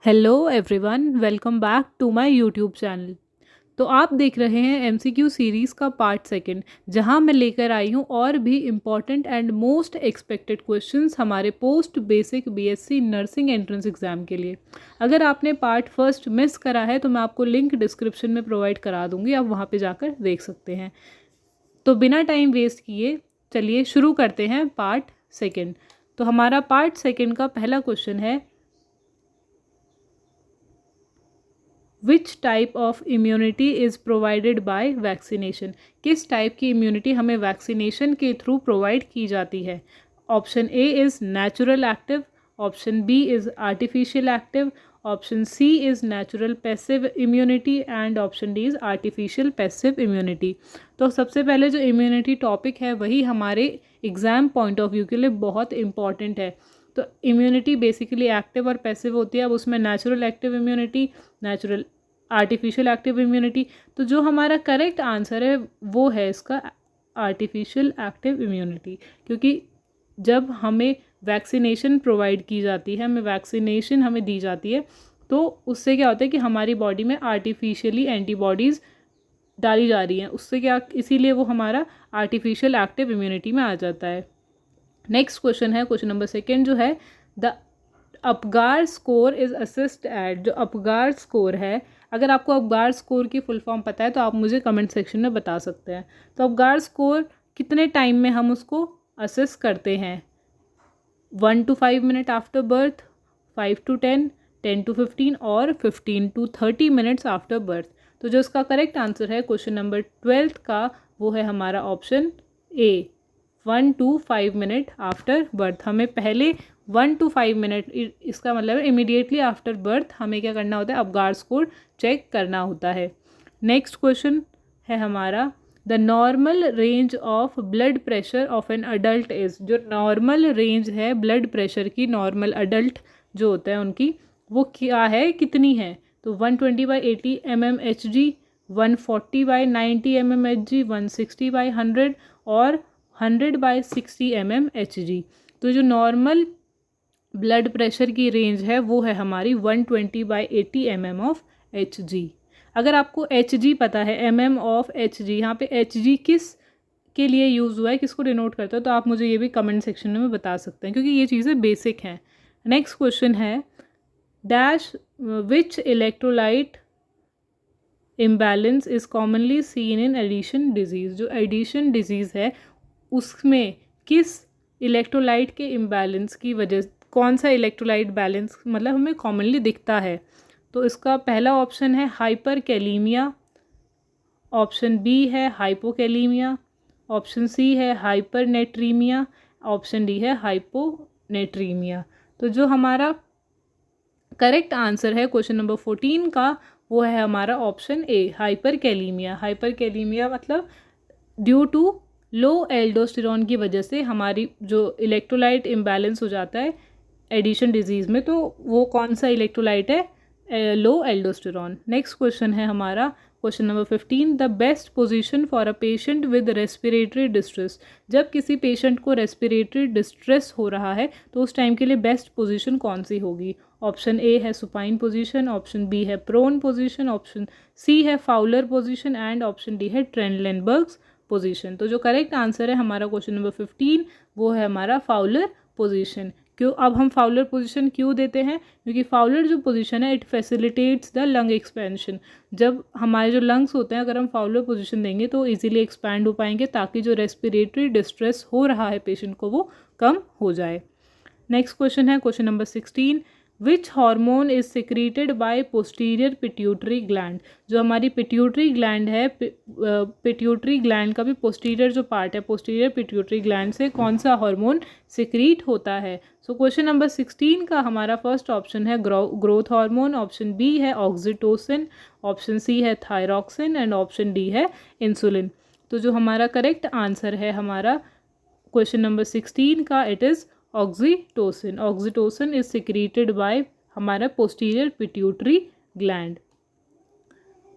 Hello everyone, welcome back to my YouTube channel. तो आप देख रहे हैं एमसीक्यू सीरीज़ का पार्ट सेकंड, जहां मैं लेकर आई हूं और भी important and most expected questions हमारे post basic BSc nursing entrance exam के लिए। अगर आपने पार्ट फर्स्ट मिस करा है तो मैं आपको लिंक डिस्क्रिप्शन में प्रोवाइड करा दूँगी, आप वहाँ पर जाकर देख सकते हैं। तो बिना टाइम वेस्ट किए चलिए शुरू करते हैं पार्ट सेकेंड। तो हमारा पार्ट सेकेंड का पहला क्वेश्चन है, which type of immunity is provided by vaccination. किस टाइप की इम्यूनिटी हमें वैक्सीनेशन के थ्रू प्रोवाइड की जाती है। Option A is natural active, option B is artificial active, option C is natural passive immunity and option D is artificial passive immunity. तो सबसे पहले जो इम्यूनिटी टॉपिक है वही हमारे एग्ज़ाम पॉइंट ऑफ व्यू के लिए बहुत इंपॉर्टेंट है। तो इम्यूनिटी बेसिकली एक्टिव और पैसिव होती है। अब उसमें natural active immunity, natural artificial active immunity. तो जो हमारा करेक्ट आंसर है वो है इसका आर्टिफिशियल एक्टिव इम्यूनिटी, क्योंकि जब हमें वैक्सीनेशन प्रोवाइड की जाती है, हमें दी जाती है, तो उससे क्या होता है कि हमारी बॉडी में आर्टिफिशियली एंटीबॉडीज़ डाली जा रही हैं, उससे क्या, इसीलिए वो हमारा आर्टिफिशियल एक्टिव इम्यूनिटी में आ जाता है। नेक्स्ट क्वेश्चन है, क्वेश्चन नंबर सेकेंड जो है, the Apgar score is assessed at. जो अपगार स्कोर है, अगर आपको अपगार स्कोर की फुल फॉर्म पता है तो आप मुझे कमेंट सेक्शन में बता सकते हैं। तो अपगार स्कोर कितने टाइम में हम उसको असेस करते हैं। 1 to 5 minute after birth, 5 to 10, 10 to 15 और 15 to 30 मिनट्स आफ्टर बर्थ। तो जो इसका करेक्ट आंसर है क्वेश्चन नंबर 12 का, वो है हमारा option A, 1 to 5 minute after birth. हमें पहले 1 to 5 मिनट, इसका मतलब है इमीडिएटली आफ्टर बर्थ हमें क्या करना होता है, अपगार स्कोर चेक करना होता है। नेक्स्ट क्वेश्चन है हमारा, the normal range of blood pressure of an adult is. जो नॉर्मल रेंज है ब्लड प्रेशर की, नॉर्मल अडल्ट जो होता है उनकी, वो क्या है, कितनी है। तो 120/80 mmHg, 140/90 mmHg, 160/100 और 100/60 mmHg। तो जो नॉर्मल ब्लड प्रेशर की रेंज है वो है हमारी 120/80 mm ऑफ Hg। अगर आपको Hg पता है, mm ऑफ Hg, यहाँ पे Hg किस के लिए यूज़ हुआ है, किसको डिनोट करता है, तो आप मुझे ये भी कमेंट सेक्शन में बता सकते हैं, क्योंकि ये चीज़ें बेसिक हैं। नेक्स्ट क्वेश्चन है, dash which electrolyte imbalance is commonly seen in Addison disease. जो एडिशन डिजीज़ है उसमें किस इलेक्ट्रोलाइट के इम्बैलेंस की वजह, कौन सा इलेक्ट्रोलाइट बैलेंस मतलब हमें कॉमनली दिखता है। तो इसका पहला ऑप्शन है हाइपर कैलीमिया, ऑप्शन बी है हाइपोकैलीमिया, ऑप्शन सी है हाइपरनेट्रीमिया, ऑप्शन डी है हाइपोनेट्रीमिया। तो जो हमारा करेक्ट आंसर है क्वेश्चन नंबर 14 का, वो है हमारा ऑप्शन ए, हाइपरकैलीमिया। हाइपरकैलीमिया मतलब ड्यू टू लो एल्डोस्टेरॉन की वजह से हमारी जो इलेक्ट्रोलाइट इम्बैलेंस हो जाता है एडिशन डिजीज़ में। तो वो कौन सा इलेक्ट्रोलाइट है, लो एल्डोस्टेरॉन। नेक्स्ट क्वेश्चन है हमारा question number 15, the best position for a patient with respiratory distress. जब किसी पेशेंट को रेस्पिरेटरी डिस्ट्रेस हो रहा है तो उस टाइम के लिए बेस्ट पोजीशन कौन सी होगी। ऑप्शन ए है सुपाइन पोजीशन, ऑप्शन बी है प्रोन पोजीशन, ऑप्शन सी है Fowler position and option D है ट्रेनलेनबर्ग्स पोजीशन। तो जो करेक्ट आंसर है हमारा क्वेश्चन नंबर 15 वो है हमारा फाउलर पोजीशन। क्यों, अब हम फाउलर पोजीशन क्यों देते हैं, क्योंकि फाउलर जो पोजीशन है it facilitates the lung expansion. जब हमारे जो लंग्स होते हैं, अगर हम फाउलर पोजीशन देंगे तो इजीली एक्सपैंड हो पाएंगे, ताकि जो रेस्पिरेटरी डिस्ट्रेस हो रहा है पेशेंट को वो कम हो जाए। नेक्स्ट क्वेश्चन है question number 16, which hormone is secreted bye posterior pituitary gland. जो हमारी पिट्यूटरी ग्लैंड है, पिट्यूटरी ग्लैंड का भी पोस्टीरियर जो पार्ट है, पोस्टीरियर पिट्यूटरी ग्लैंड से कौन सा हार्मोन सिक्रीट होता है। सो क्वेश्चन नंबर 16 का हमारा फर्स्ट ऑप्शन है ग्रोथ हार्मोन, ऑप्शन बी है ऑक्सीटोसिन, ऑप्शन सी है थायरॉक्सिन एंड ऑप्शन डी है इंसुलिन। तो जो हमारा करेक्ट आंसर है हमारा क्वेश्चन नंबर 16 का, it is oxytocin. Oxytocin is secreted by हमारा posterior pituitary gland.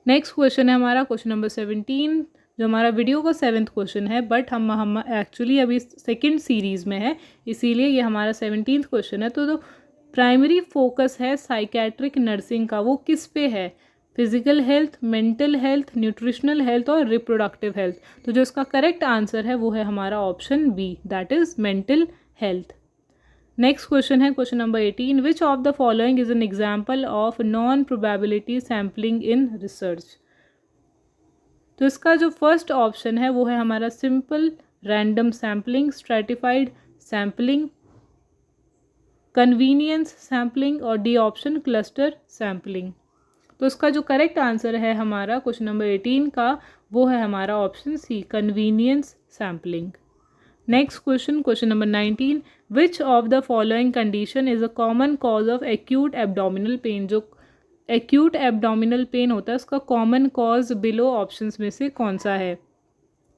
Next question है हमारा क्वेश्चन नंबर 17, जो हमारा वीडियो का 7th क्वेश्चन है, बट हम एक्चुअली अभी सेकंड सीरीज़ में है, इसीलिए ये हमारा 17th क्वेश्चन है। तो प्राइमरी फोकस है साइकेट्रिक नर्सिंग का वो किस पे है? Physical health, mental health, nutritional health और रिप्रोडक्टिव हेल्थ। तो जो इसका करेक्ट आंसर है वो है हमारा option B, that is mental health. Next question है question number 18, which of the following is an example of non probability sampling in research. तो इसका जो फर्स्ट ऑप्शन है वो है हमारा simple random sampling, stratified sampling, convenience sampling और D option cluster sampling. तो इसका जो करेक्ट आंसर है हमारा क्वेश्चन नंबर 18 का वो है हमारा option C, convenience sampling. Next question, question number 19, which of the following condition is a common cause of acute abdominal pain. जो एक्यूट एब्डोमिनल पेन होता है उसका कॉमन कॉज बिलो ऑप्शंस में से कौन सा है?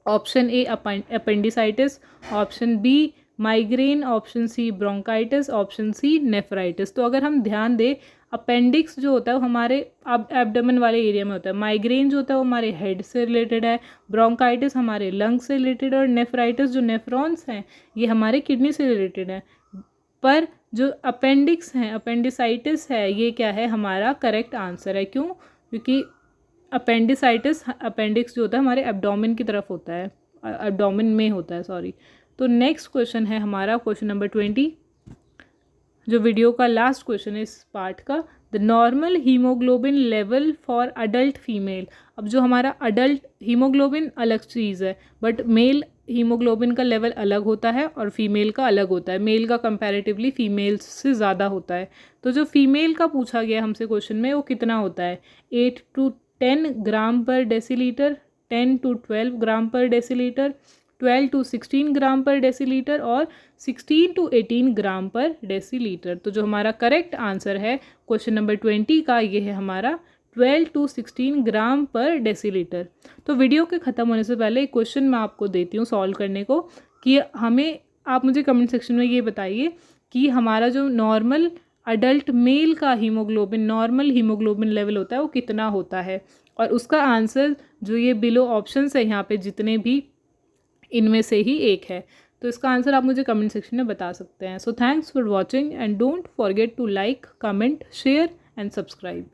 Option A appendicitis, option B migraine, option C bronchitis, option C nephritis. तो अगर हम ध्यान दें, अपेंडिक्स जो होता है वो हमारे अब एब्डोमेन वाले एरिया में होता है, माइग्रेन जो होता है वो हमारे हेड से रिलेटेड है, ब्रोंकाइटिस हमारे लंग से रिलेटेड, और नेफ्राइटिस जो नेफ्रॉन्स हैं ये हमारे किडनी से रिलेटेड है। पर जो अपेंडिक्स हैं, अपेंडिसाइटिस है, ये क्या है हमारा करेक्ट आंसर है। क्यों? क्योंकि अपेंडिसाइटिस, अपेंडिक्स जो होता है हमारे एब्डोमेन की तरफ होता है, एब्डोमेन में होता है, सॉरी। तो नेक्स्ट क्वेश्चन है हमारा क्वेश्चन नंबर 20, जो वीडियो का लास्ट क्वेश्चन है इस पार्ट का, the normal haemoglobin level for adult female. अब जो हमारा अडल्ट हीमोग्लोबिन अलग चीज़ है, बट मेल हीमोग्लोबिन का लेवल अलग होता है और फीमेल का अलग होता है। मेल का कंपैरेटिवली फीमेल्स से ज़्यादा होता है। तो जो फीमेल का पूछा गया हमसे क्वेश्चन में वो कितना होता है? 8 to 10 ग्राम पर डेसीलीटर, 10 to 12 ग्राम पर डेसीलीटर, 12 to 16 ग्राम पर डेसीलीटर और 16 to 18 ग्राम पर डेसीलीटर। तो जो हमारा करेक्ट आंसर है क्वेश्चन नंबर 20 का ये है हमारा 12 to 16 ग्राम पर डेसीलीटर। तो वीडियो के ख़त्म होने से पहले एक क्वेश्चन मैं आपको देती हूँ सॉल्व करने को, कि हमें आप मुझे कमेंट सेक्शन में ये बताइए कि हमारा जो नॉर्मल अडल्ट मेल का हीमोग्लोबिन, नॉर्मल हीमोग्लोबिन लेवल होता है वो कितना होता है, और उसका आंसर जो ये बिलो ऑप्शंस है यहाँ पे जितने भी, इनमें से ही एक है। तो इसका आंसर आप मुझे कमेंट सेक्शन में बता सकते हैं। So thanks for watching and don't forget to like, comment, share and subscribe.